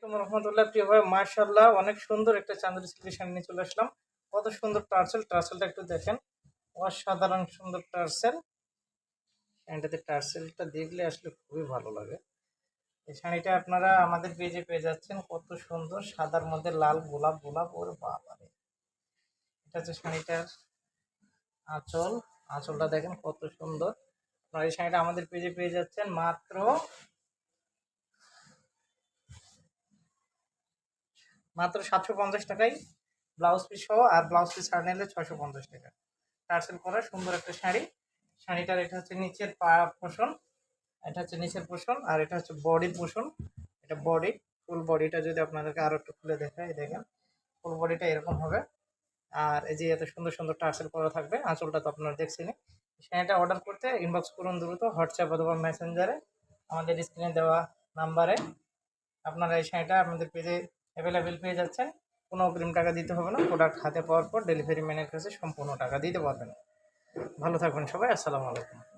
রহমতুল্লাহ প্রিয় ভাই, মার্শাল্লাহ অনেক সুন্দর একটা চাঁদের সিল্কের শাড়ি নিয়ে চলে আসলাম। কত সুন্দর টার্সেলটা একটু দেখেন, অসাধারণ সুন্দর টার্সেল। শাড়িটাতে টার্সেলটা দেখলে আসলে খুবই ভালো লাগে। এই শাড়িটা আপনারা আমাদের পেজে পেয়ে যাচ্ছেন। কত সুন্দর সাদার মধ্যে লাল গোলাপ গোলাপ, ওর বাবা রে! এটা হচ্ছে শাড়িটার আঁচলটা দেখেন কত সুন্দর। আপনারা এই শাড়িটা আমাদের পেজে পেয়ে যাচ্ছেন মাত্র মাত্র 750 টাকায়, ব্লাউজ পিস সহ। আর ব্লাউজ পিস ছাড়া নিলে 650 টাকা। টার্সেল করা সুন্দর একটা শাড়ি। শাড়িটার এটা হচ্ছে নিচের পোষণ, এটা হচ্ছে নিচের পোষণ, আর এটা হচ্ছে বডি পোষণ। এটা বডি, ফুল বডিটা যদি আপনাদেরকে আরো একটু খুলে দেখায়, দেখেন ফুল বডিটা এরকম হবে। আর এই যে এত সুন্দর সুন্দর টার্সেল করা থাকবে। আঁচলটা তো আপনারা দেখছেনই। শাড়িটা অর্ডার করতে ইনবক্স করুন দ্রুত, হোয়াটসঅ্যাপ অথবা মেসেঞ্জারে আমাদের স্ক্রিনে দেওয়া নাম্বারে। আপনারা এই শাড়িটা আপনাদের পেজে অ্যাভেলেবেল পেয়ে যাচ্ছেন। কোনো অগ্রিম টাকা দিতে হবে না। প্রোডাক্ট হাতে পাওয়ার পর ডেলিভারি ম্যানের কাছে সম্পূর্ণ টাকা দিতে পারবেন। ভালো থাকবেন সবাই। আসসালামু আলাইকুম।